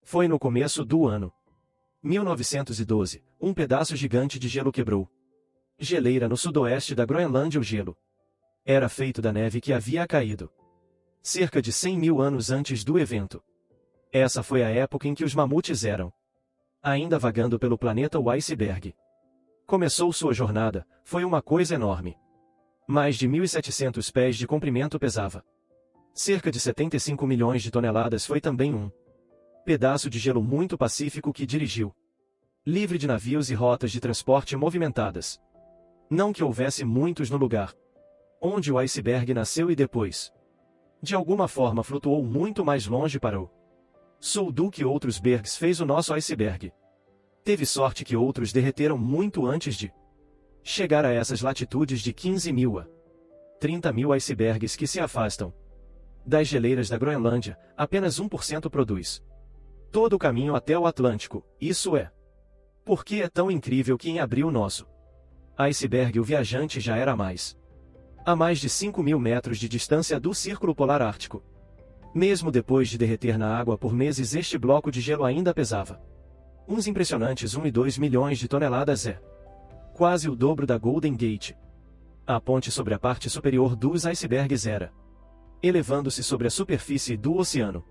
Foi no começo do ano 1912, um pedaço gigante de gelo quebrou. Geleira no sudoeste da Groenlândia. O gelo era feito da neve que havia caído cerca de 100 mil anos antes do evento. Essa foi a época em que os mamutes eram ainda vagando pelo planeta. O iceberg começou sua jornada, foi uma coisa enorme. Mais de 1.700 pés de comprimento, pesava cerca de 75 milhões de toneladas. Foi também um pedaço de gelo muito pacífico que dirigiu, livre de navios e rotas de transporte movimentadas. Não que houvesse muitos no lugar onde o iceberg nasceu e depois, de alguma forma, flutuou muito mais longe para o sul do que outros bergs fez o nosso iceberg. Teve sorte que outros derreteram muito antes de chegar a essas latitudes de 15 mil a 30 mil icebergs que se afastam das geleiras da Groenlândia. Apenas 1% produz todo o caminho até o Atlântico. Isso é porque é tão incrível que em abril nosso iceberg, o viajante, já era a mais de 5 mil metros de distância do Círculo Polar Ártico. Mesmo depois de derreter na água por meses, este bloco de gelo ainda pesava uns impressionantes 1,2 milhões de toneladas. É quase o dobro da Golden Gate. A ponte sobre a parte superior dos icebergs era elevando-se sobre a superfície do oceano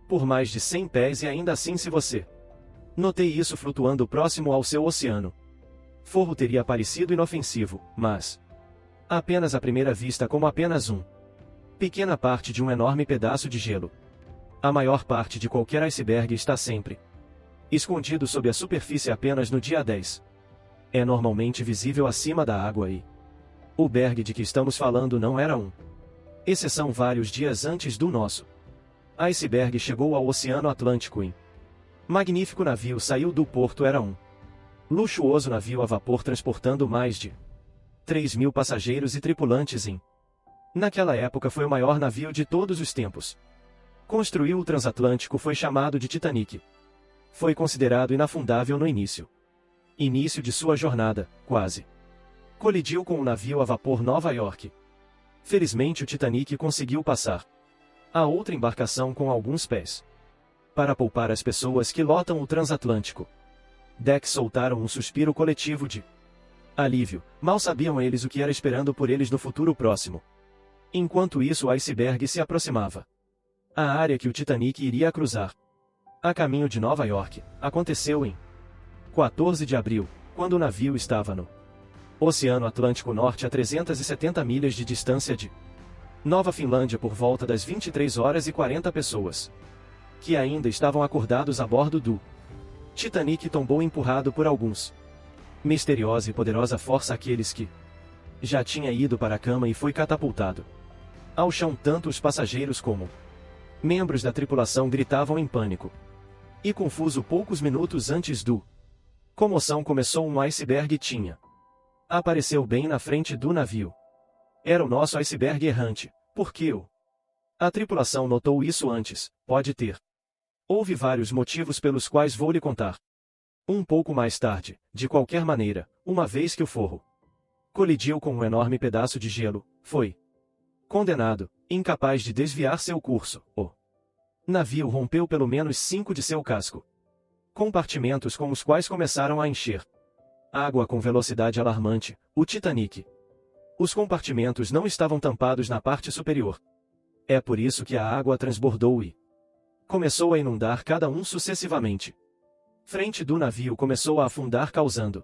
por mais de 100 pés, e ainda assim, se você notei isso flutuando próximo ao seu oceano forro, teria parecido inofensivo, mas apenas à primeira vista, como apenas pequena parte de um enorme pedaço de gelo. A maior parte de qualquer iceberg está sempre escondido sob a superfície. Apenas no dia 10 é normalmente visível acima da água, e o berg de que estamos falando não era exceção. Vários dias antes do nosso iceberg chegou ao Oceano Atlântico em magnífico navio. Saiu do porto. Era luxuoso navio a vapor transportando mais de 3 mil passageiros e tripulantes. Naquela época foi o maior navio de todos os tempos. Construiu o transatlântico. Foi chamado de Titanic. Foi considerado inafundável no início de sua jornada. Quase colidiu com o navio a vapor Nova York. Felizmente, o Titanic conseguiu passar a outra embarcação com alguns pés para poupar as pessoas que lotam o transatlântico. Decks soltaram um suspiro coletivo de alívio. Mal sabiam eles o que era esperando por eles no futuro próximo. Enquanto isso, o iceberg se aproximava. A área que o Titanic iria cruzar, a caminho de Nova York, aconteceu em 14 de abril, quando o navio estava no Oceano Atlântico Norte, a 370 milhas de distância de Nova Finlândia. Por volta das 23 horas e 40 pessoas que ainda estavam acordados a bordo do Titanic tombou, empurrado por alguns misteriosa e poderosa força. Aqueles que já tinha ido para a cama, e foi catapultado ao chão. Tanto os passageiros como membros da tripulação gritavam em pânico e confuso. Poucos minutos antes do comoção começou, um iceberg tinha apareceu bem na frente do navio. Era o nosso iceberg errante. Por que a tripulação notou isso antes? Pode ter. Houve vários motivos pelos quais vou lhe contar um pouco mais tarde. De qualquer maneira, uma vez que o forro colidiu com um enorme pedaço de gelo, foi condenado, incapaz de desviar seu curso. O navio rompeu pelo menos 5 de seu casco compartimentos, com os quais começaram a encher água com velocidade alarmante. O Titanic. Os compartimentos não estavam tampados na parte superior. É por isso que a água transbordou e começou a inundar cada um sucessivamente. Frente do navio começou a afundar, causando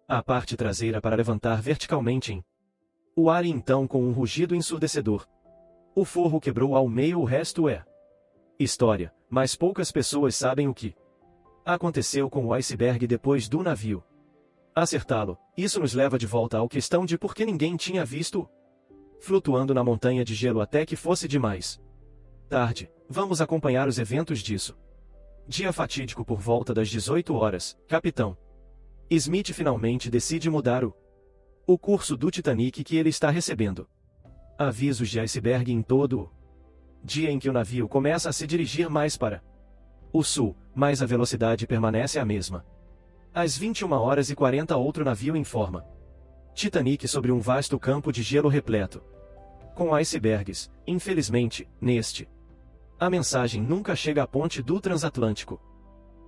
a parte traseira para levantar verticalmente em o ar, e então, com um rugido ensurdecedor, o forro quebrou ao meio. O resto é história, mas poucas pessoas sabem o que aconteceu com o iceberg depois do navio acertá-lo. Isso nos leva de volta à questão de por que ninguém tinha visto flutuando na montanha de gelo até que fosse demais tarde. Vamos acompanhar os eventos disso. Dia fatídico. Por volta das 18 horas, Capitão Smith finalmente decide mudar o curso do Titanic que ele está recebendo avisos de iceberg em todo o dia, em que o navio começa a se dirigir mais para o sul, mas a velocidade permanece a mesma. Às 21 horas e 40, outro navio informa Titanic sobre um vasto campo de gelo repleto com icebergs. Infelizmente, neste A mensagem nunca chega à ponte do transatlântico.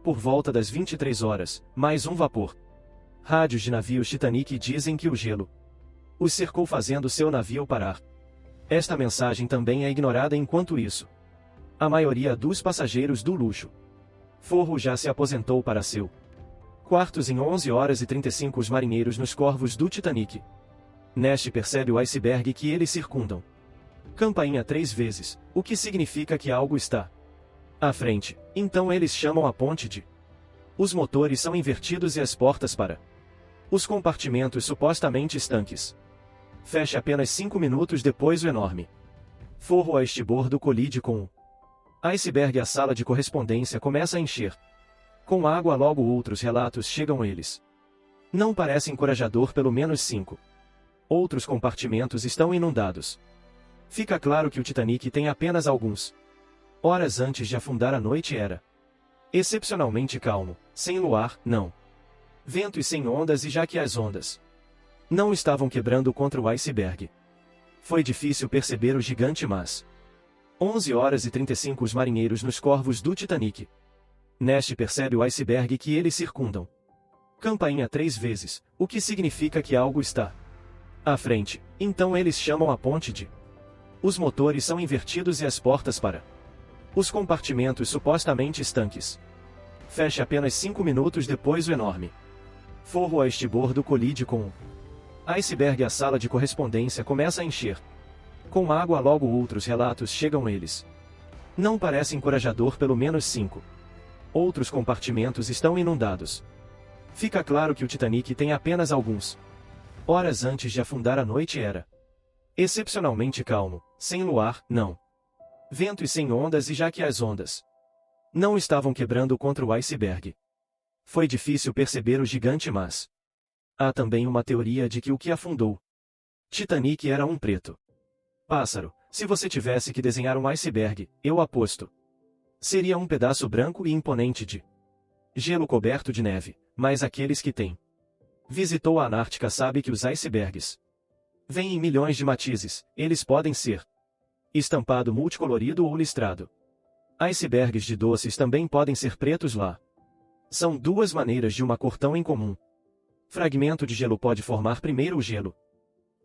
Por volta das 23 horas, mais um vapor. Rádios de navios Titanic dizem que o gelo os cercou, fazendo seu navio parar. Esta mensagem também é ignorada enquanto isso. A maioria dos passageiros do luxo forro já se aposentou para seu quartos em 11 horas e 35. Os marinheiros nos corvos do Titanic. Neste percebe o iceberg que eles circundam. Campainha 3 vezes, o que significa que algo está à frente. Então eles chamam a ponte de. Os motores são invertidos e as portas para os compartimentos supostamente estanques. Fecha apenas 5 minutos depois. O enorme forro a estibordo colide com o iceberg. A sala de correspondência começa a encher com água. Logo outros relatos chegam. Eles não parece encorajador. Pelo menos 5 outros compartimentos estão inundados. Fica claro que o Titanic tem apenas alguns horas antes de afundar. A noite era excepcionalmente calmo, sem luar, não vento e sem ondas, e já que as ondas não estavam quebrando contra o iceberg, foi difícil perceber o gigante. Mas 11 horas e 35. Os marinheiros nos corvos do Titanic. Neste percebe o iceberg que eles circundam. Campainha 3 vezes, o que significa que algo está à frente. Então eles chamam a ponte de. Os motores são invertidos e as portas para os compartimentos supostamente estanques. Fecha apenas 5 minutos depois. O enorme forro a estibordo colide com o iceberg. A sala de correspondência começa a encher com água. Logo outros relatos chegam. Eles não parece encorajador. Pelo menos 5 outros compartimentos estão inundados. Fica claro que o Titanic tem apenas alguns horas antes de afundar. A noite era excepcionalmente calmo, sem luar, não vento e sem ondas, e já que as ondas não estavam quebrando contra o iceberg, foi difícil perceber o gigante. Mas há também uma teoria de que o que afundou Titanic era um preto pássaro. Se você tivesse que desenhar um iceberg, eu aposto seria um pedaço branco e imponente de gelo coberto de neve. Mas aqueles que têm visitou a Antártica sabe que os icebergs vêm em milhões de matizes. Eles podem ser estampado multicolorido ou listrado. Icebergs de doces também podem ser pretos. Lá são duas maneiras de uma cor tão incomum. Fragmento de gelo pode formar primeiro o gelo.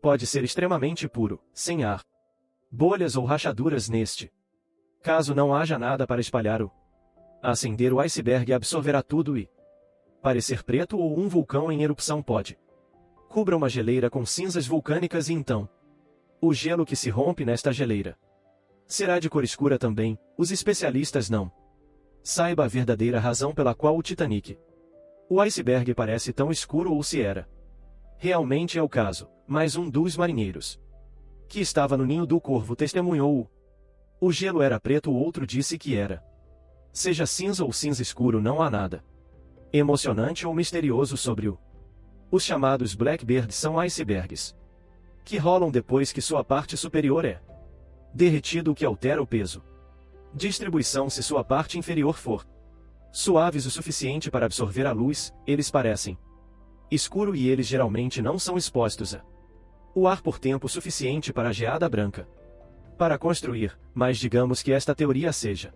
Pode ser extremamente puro, sem ar, bolhas ou rachaduras. Neste caso não haja nada para espalhar o acender. O iceberg absorverá tudo e parecer preto, ou um vulcão em erupção pode cubra uma geleira com cinzas vulcânicas, e então o gelo que se rompe nesta geleira será de cor escura também. Os especialistas não saiba a verdadeira razão pela qual o Titanic, o iceberg, parece tão escuro, ou se era realmente é o caso. Mas um dos marinheiros que estava no ninho do corvo testemunhou o gelo era preto. O outro disse que era seja cinza ou cinza escuro. Não há nada emocionante ou misterioso sobre os chamados Blackbird. São icebergs que rolam depois que sua parte superior é derretido, o que altera o peso distribuição. Se sua parte inferior for suaves o suficiente para absorver a luz, eles parecem escuro, e eles geralmente não são expostos a o ar por tempo suficiente para a geada branca para construir. Mas digamos que esta teoria seja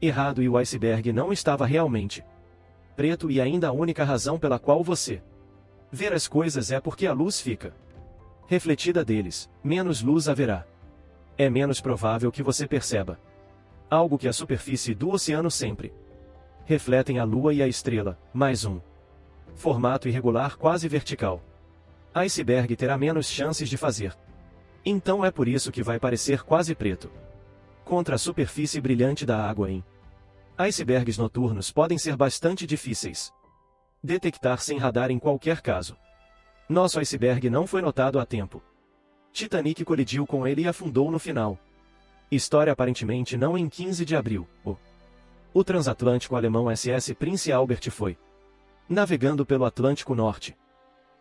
errado e o iceberg não estava realmente preto, e ainda a única razão pela qual você ver as coisas é porque a luz fica refletida deles. Menos luz haverá. É menos provável que você perceba algo que a superfície do oceano sempre refletem a lua e a estrela. Mais um formato irregular, quase vertical. Iceberg terá menos chances de fazer. Então é por isso que vai parecer quase preto contra a superfície brilhante da água. Em icebergs noturnos podem ser bastante difíceis detectar sem radar. Em qualquer caso, nosso iceberg não foi notado a tempo. Titanic colidiu com ele e afundou no final. História aparentemente não em 15 de abril. O transatlântico alemão SS Prince Albert foi navegando pelo Atlântico Norte.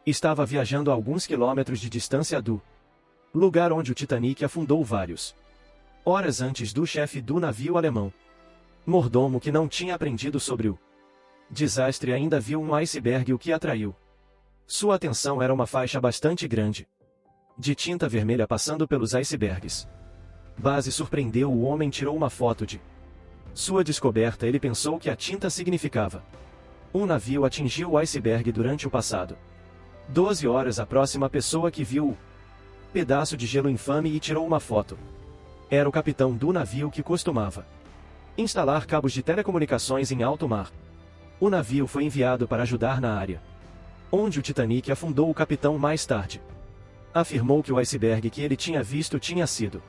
Estava viajando a alguns quilômetros de distância do lugar onde o Titanic afundou vários horas antes do chefe do navio alemão, mordomo, que não tinha aprendido sobre o desastre, ainda viu um iceberg. O que atraiu sua atenção era uma faixa bastante grande de tinta vermelha passando pelos icebergs. base surpreendeu o homem tirou uma foto de sua descoberta. Ele pensou que a tinta significava. Um navio atingiu o iceberg durante o passado 12 horas. A próxima pessoa que viu o pedaço de gelo infame e tirou uma foto era o capitão do navio que costumava instalar cabos de telecomunicações em alto mar. O navio foi enviado para ajudar na área onde o Titanic afundou. O capitão mais tarde afirmou que o iceberg que ele tinha visto tinha sido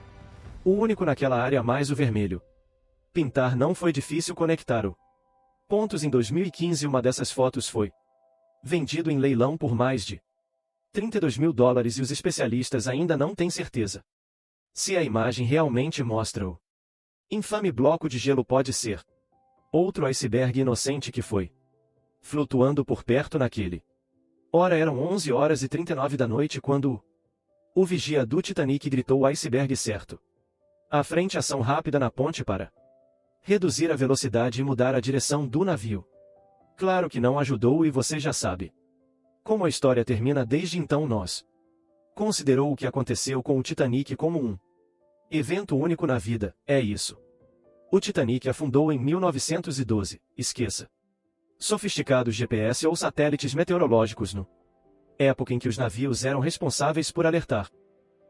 o único naquela área, mais o vermelho pintar não foi difícil conectar o pontos. Em 2015 uma dessas fotos foi vendido em leilão por mais de $32 mil e os especialistas ainda não têm certeza se a imagem realmente mostra o infame bloco de gelo. Pode ser outro iceberg inocente que foi flutuando por perto naquele hora. Eram 11 horas e 39 da noite quando o vigia do Titanic gritou: iceberg certo à frente. Ação rápida na ponte para reduzir a velocidade e mudar a direção do navio. Claro que não ajudou e você já sabe como a história termina. Desde então nós considerou o que aconteceu com o Titanic como um evento único na vida. É isso. O Titanic afundou em 1912. Esqueça sofisticados GPS ou satélites meteorológicos no época em que os navios eram responsáveis por alertar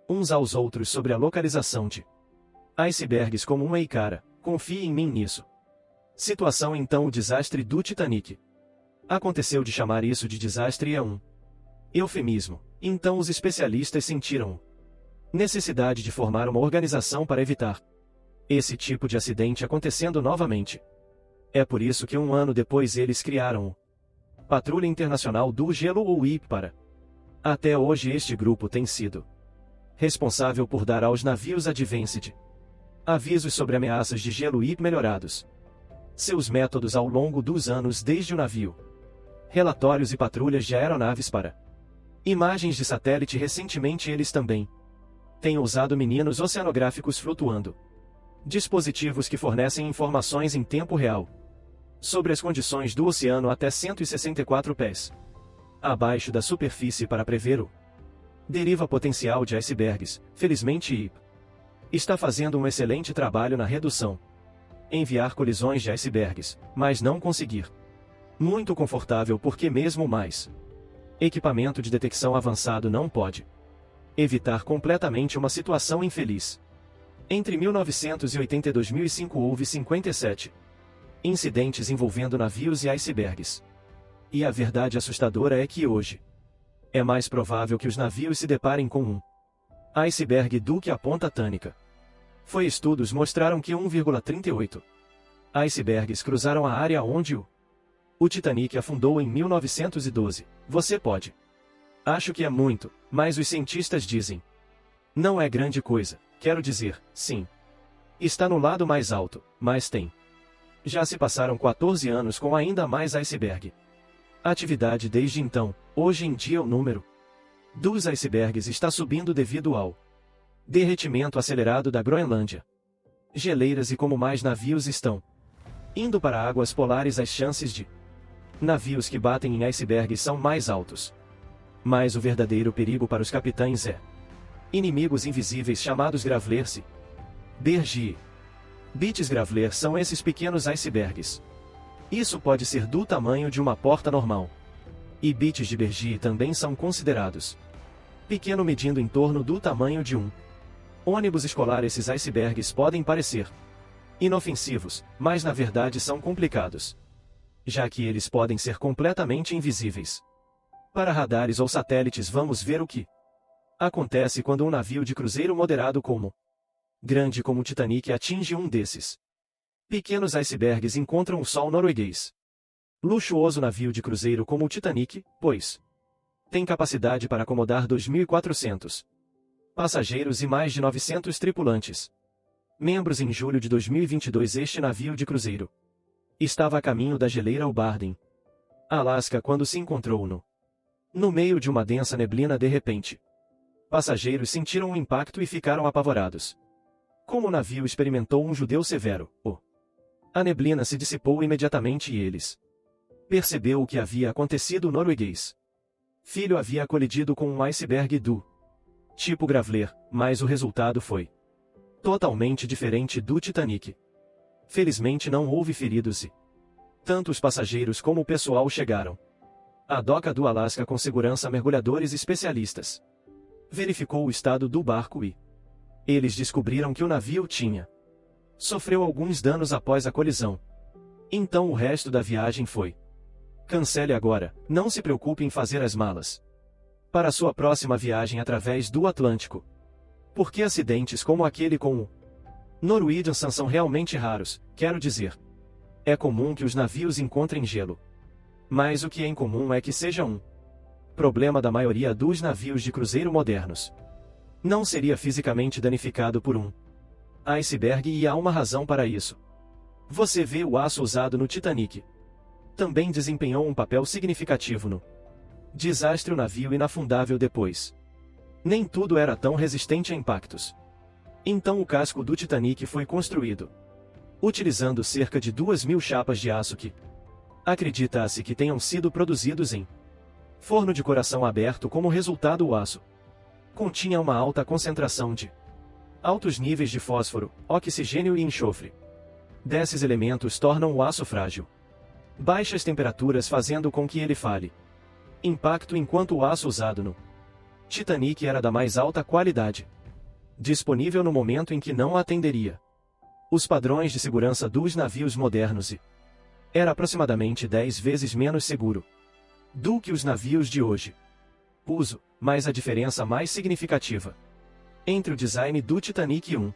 uns aos outros sobre a localização de icebergs como uma. E cara, confie em mim nisso. Situação. Então o desastre do Titanic aconteceu. De chamar isso de desastre é um eufemismo. Então os especialistas sentiram necessidade de formar uma organização para evitar esse tipo de acidente acontecendo novamente. É por isso que um ano depois eles criaram o Patrulha Internacional do Gelo, ou IPPAR. Até hoje este grupo tem sido responsável por dar aos navios Advanced avisos sobre ameaças de gelo e melhorados seus métodos ao longo dos anos, desde o navio, relatórios e patrulhas de aeronaves para imagens de satélite. Recentemente eles também têm usado meninos oceanográficos flutuando, dispositivos que fornecem informações em tempo real sobre as condições do oceano até 164 pés abaixo da superfície para prever o deriva potencial de icebergs. Felizmente IP está fazendo um excelente trabalho na redução, enviar colisões de icebergs, mas não conseguir muito confortável porque mesmo mais equipamento de detecção avançado não pode evitar completamente uma situação infeliz. Entre 1980 e 2005 houve 57 incidentes envolvendo navios e icebergs. E a verdade assustadora é que hoje é mais provável que os navios se deparem com um iceberg do que a ponta tânica. Estudos mostraram que 1,38 icebergs cruzaram a área onde o Titanic afundou em 1912. Você pode acho que é muito, mas os cientistas dizem não é grande coisa. Quero dizer, sim, está no lado mais alto, mas tem. Já se passaram 14 anos com ainda mais iceberg atividade desde então. Hoje em dia o número dos icebergs está subindo devido ao derretimento acelerado da Groenlândia, geleiras e como mais navios estão indo para águas polares, as chances de navios que batem em icebergs são mais altos. Mas o verdadeiro perigo para os capitães é inimigos invisíveis chamados Gravelers e Bergy. Bits Graveler são esses pequenos icebergs. Isso pode ser do tamanho de uma porta normal. E bits de Bergy também são considerados pequeno, medindo em torno do tamanho de um ônibus escolar. Esses icebergs podem parecer inofensivos, mas na verdade são complicados, já que eles podem ser completamente invisíveis para radares ou satélites. Vamos ver o que acontece quando um navio de cruzeiro moderado grande como o Titanic atinge um desses pequenos icebergs. Encontram o sol norueguês. Luxuoso navio de cruzeiro como o Titanic, pois tem capacidade para acomodar 2.400 passageiros e mais de 900 tripulantes. Membros. Em julho de 2022 este navio de cruzeiro estava a caminho da geleira Barden, Alasca, quando se encontrou no meio de uma densa neblina. De repente, passageiros sentiram um impacto e ficaram apavorados. Como o navio experimentou um judeu severo, a neblina se dissipou imediatamente e eles percebeu o que havia acontecido. O norueguês filho havia colidido com um iceberg do tipo Graveler, mas o resultado foi Totalmente diferente do Titanic. Felizmente não houve feridos e tanto os passageiros como o pessoal chegaram à doca do Alasca com segurança. Mergulhadores especialistas verificou o estado do barco e eles descobriram que o navio sofreu alguns danos após a colisão. Então o resto da viagem foi. Cancele agora, não se preocupe em fazer as malas para sua próxima viagem através do Atlântico. Porque acidentes como aquele com o Norwegian Sun são realmente raros, quero dizer. É comum que os navios encontrem gelo. Mas o que é incomum é que seja um problema da maioria dos navios de cruzeiro modernos. Não seria fisicamente danificado por um iceberg e há uma razão para isso. Você vê o aço usado no Titanic. Também desempenhou um papel significativo no desastre. O navio inafundável depois. Nem tudo era tão resistente a impactos. Então o casco do Titanic foi construído utilizando cerca de 2.000 chapas de aço que acredita-se que tenham sido produzidos em forno de coração aberto. Como resultado, o aço continha uma alta concentração de altos níveis de fósforo, oxigênio e enxofre. Desses elementos tornam o aço frágil. Baixas temperaturas fazendo com que ele falhe. Impacto. Enquanto o aço usado no Titanic era da mais alta qualidade disponível no momento em que não atenderia os padrões de segurança dos navios modernos e era aproximadamente 10 vezes menos seguro do que os navios de hoje. Uso, mas a diferença mais significativa entre o design do Titanic e um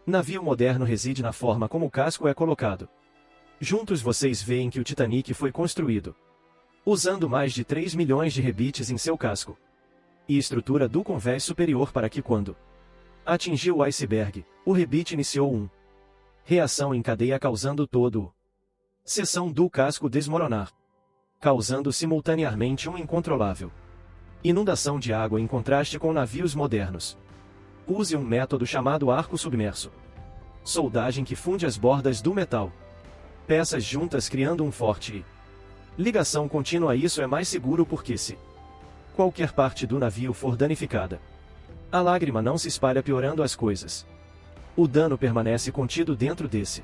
navio moderno reside na forma como o casco é colocado. Juntos vocês veem que o Titanic foi construído usando mais de 3 milhões de rebites em seu casco e estrutura do convés superior para que quando atingiu o iceberg, o rebite iniciou uma reação em cadeia causando todo o seção do casco desmoronar, causando simultaneamente uma incontrolável inundação de água em contraste com navios modernos. Use um método chamado arco submerso. Soldagem que funde as bordas do metal. Peças juntas criando um forte ligação contínua. Isso é mais seguro porque se qualquer parte do navio for danificada, a lágrima não se espalha piorando as coisas. O dano permanece contido dentro desse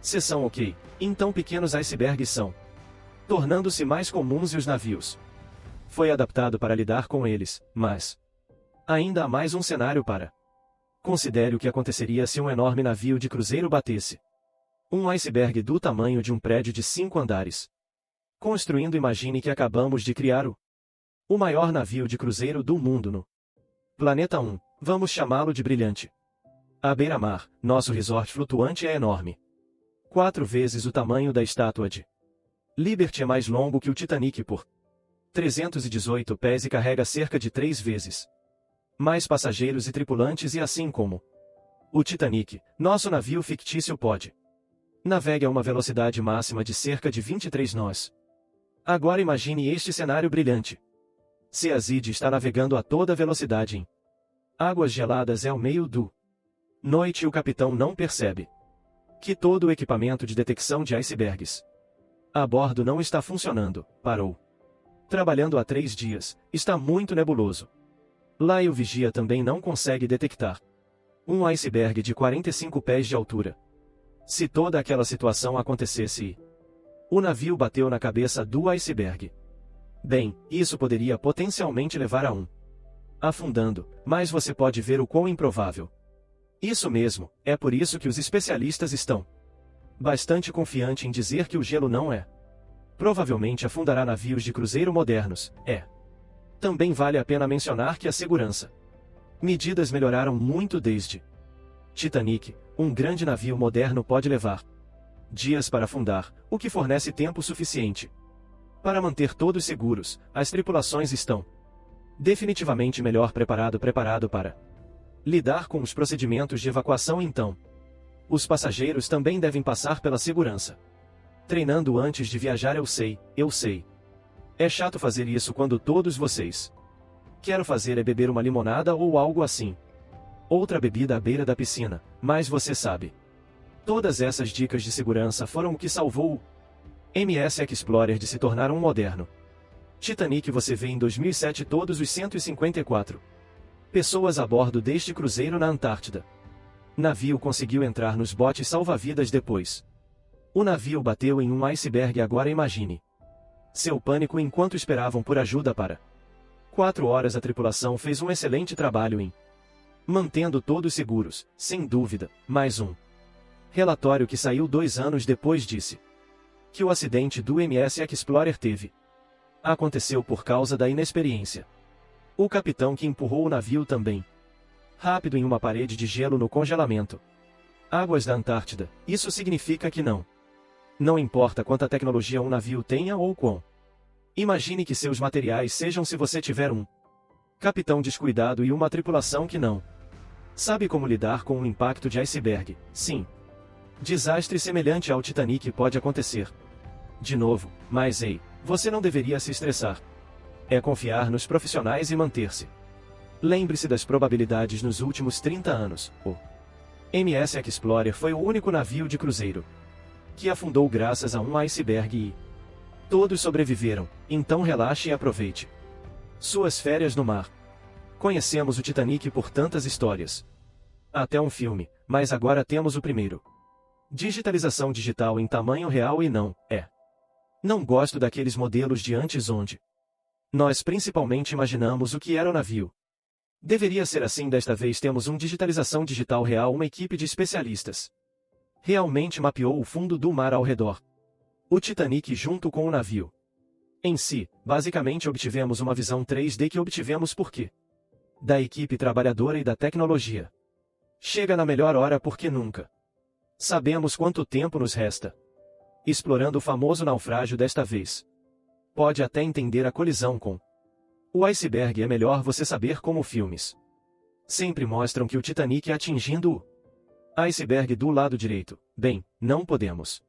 seção. Ok, então pequenos icebergs são tornando-se mais comuns e os navios foi adaptado para lidar com eles, mas ainda há mais um cenário para. Considere o que aconteceria se um enorme navio de cruzeiro batesse um iceberg do tamanho de um prédio de 5 andares. Construindo, imagine que acabamos de criar o maior navio de cruzeiro do mundo no planeta 1, vamos chamá-lo de Brilhante. À beira-mar, nosso resort flutuante é enorme. 4 vezes o tamanho da estátua de Liberty. É mais longo que o Titanic por 318 pés e carrega cerca de 3 vezes mais passageiros e tripulantes. E assim como o Titanic, nosso navio fictício pode navegar a uma velocidade máxima de cerca de 23 nós. Agora imagine este cenário brilhante. Se a Zid está navegando a toda velocidade em águas geladas ao meio do noite e o capitão não percebe que todo o equipamento de detecção de icebergs a bordo não está funcionando, parou. Trabalhando há 3 dias, está muito nebuloso. Lá e o vigia também não consegue detectar um iceberg de 45 pés de altura. Se toda aquela situação acontecesse e o navio bateu na cabeça do iceberg, bem, isso poderia potencialmente levar a um afundando, mas você pode ver o quão improvável. Isso mesmo, é por isso que os especialistas estão bastante confiantes em dizer que o gelo não provavelmente afundará navios de cruzeiro modernos. Também vale a pena mencionar que a segurança medidas melhoraram muito desde Titanic. Um grande navio moderno pode levar dias para afundar, o que fornece tempo suficiente para manter todos seguros. As tripulações estão definitivamente melhor preparado para lidar com os procedimentos de evacuação. Então, os passageiros também devem passar pela segurança treinando antes de viajar. Eu sei. É chato fazer isso quando todos vocês querem fazer é beber uma limonada ou algo assim. Outra bebida à beira da piscina, mas você sabe. Todas essas dicas de segurança foram o que salvou o MS Explorer de se tornar um moderno Titanic. Você vê em 2007 todos os 154 pessoas a bordo deste cruzeiro na Antártida. Navio conseguiu entrar nos botes salva-vidas depois. O navio bateu em um iceberg. Agora imagine seu pânico enquanto esperavam por ajuda para 4 horas. A tripulação fez um excelente trabalho em mantendo todos seguros, sem dúvida. Mais um relatório que saiu 2 anos depois disse que o acidente do MS Explorer aconteceu por causa da inexperiência. O capitão que empurrou o navio também rápido em uma parede de gelo no congelamento. Águas da Antártida. Isso significa que não importa quanta tecnologia um navio tenha ou quão imagine que seus materiais sejam, se você tiver um capitão descuidado e uma tripulação que não sabe como lidar com um impacto de iceberg, sim. Desastre semelhante ao Titanic pode acontecer de novo, mas ei, você não deveria se estressar. É confiar nos profissionais e manter-se. Lembre-se das probabilidades. Nos últimos 30 anos, o MS Explorer foi o único navio de cruzeiro que afundou graças a um iceberg e todos sobreviveram, então relaxe e aproveite suas férias no mar. Conhecemos o Titanic por tantas histórias. Até um filme, mas agora temos o primeiro. Digitalização digital em tamanho real e não gosto daqueles modelos de antes onde nós principalmente imaginamos o que era o navio. Deveria ser assim. Desta vez temos uma digitalização digital real. Uma equipe de especialistas realmente mapeou o fundo do mar ao redor o Titanic junto com o navio em si. Basicamente obtivemos uma visão 3D que obtivemos porque da equipe trabalhadora e da tecnologia. Chega na melhor hora porque nunca sabemos quanto tempo nos resta. Explorando o famoso naufrágio desta vez. Pode até entender a colisão com o iceberg. É melhor você saber como filmes sempre mostram que o Titanic atingindo o iceberg do lado direito. Bem, não podemos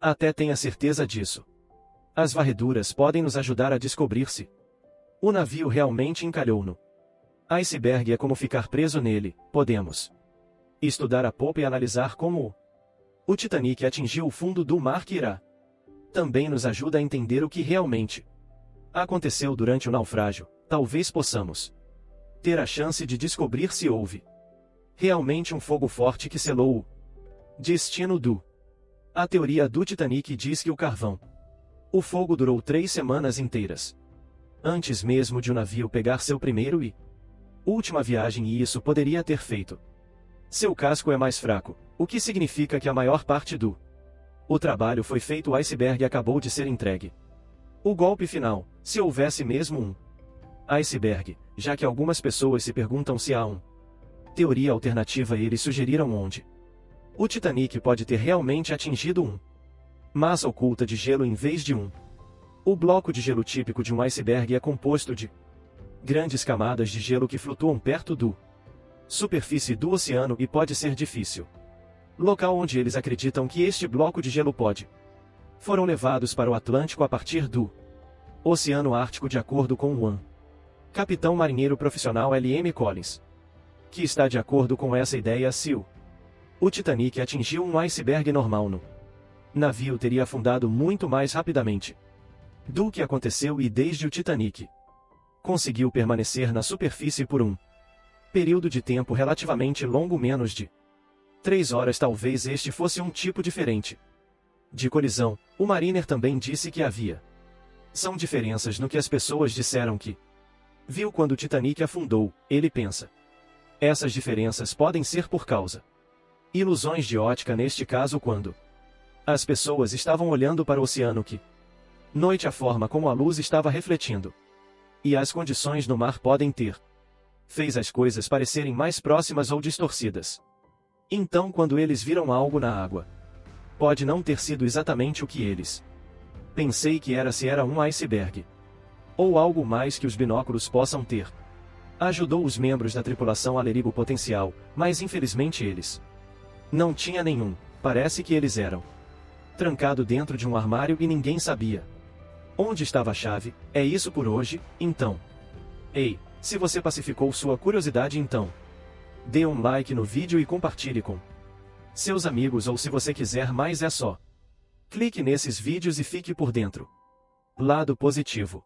até tenha certeza disso. As varreduras podem nos ajudar a descobrir se o navio realmente encalhou no iceberg. É como ficar preso nele. Podemos estudar a polpa e analisar como o Titanic atingiu o fundo do mar, que irá também nos ajuda a entender o que realmente aconteceu durante o naufrágio. Talvez possamos ter a chance de descobrir se houve realmente um fogo forte que selou o destino do A teoria do Titanic diz que o fogo durou 3 semanas inteiras antes mesmo de o navio pegar seu primeiro e última viagem, e isso poderia ter feito seu casco é mais fraco, o que significa que a maior parte do trabalho foi feito. O iceberg acabou de ser entregue. O golpe final, se houvesse mesmo um iceberg, já que algumas pessoas se perguntam se há uma teoria alternativa. Eles sugeriram onde o Titanic pode ter realmente atingido uma massa oculta de gelo em vez de o bloco de gelo típico de um iceberg é composto de grandes camadas de gelo que flutuam perto da superfície do oceano e pode ser difícil. Local onde eles acreditam que este bloco de gelo foram levados para o Atlântico a partir do Oceano Ártico, de acordo com o capitão marinheiro profissional L.M. Collins, que está de acordo com essa ideia. Se o Titanic atingiu um iceberg normal, no navio teria afundado muito mais rapidamente do que aconteceu, e desde o Titanic conseguiu permanecer na superfície por um período de tempo relativamente longo, menos de 3 horas. Talvez este fosse um tipo diferente de colisão. O Mariner também disse que havia são diferenças no que as pessoas disseram que viu quando o Titanic afundou. Ele pensa essas diferenças podem ser por causa ilusões de ótica, neste caso quando as pessoas estavam olhando para o oceano que noite, a forma como a luz estava refletindo e as condições no mar podem ter fez as coisas parecerem mais próximas ou distorcidas. Então quando eles viram algo na água, pode não ter sido exatamente o que eles pensei que era, se era um iceberg ou algo mais que os binóculos possam ter ajudou os membros da tripulação a ler o potencial, mas infelizmente eles não tinham nenhum. Parece que eles eram trancado dentro de um armário e ninguém sabia onde estava a chave. É isso por hoje, então. Ei, se você pacificou sua curiosidade, então dê um like no vídeo e compartilhe com seus amigos, ou se você quiser mais é só clique nesses vídeos e fique por dentro. Lado positivo.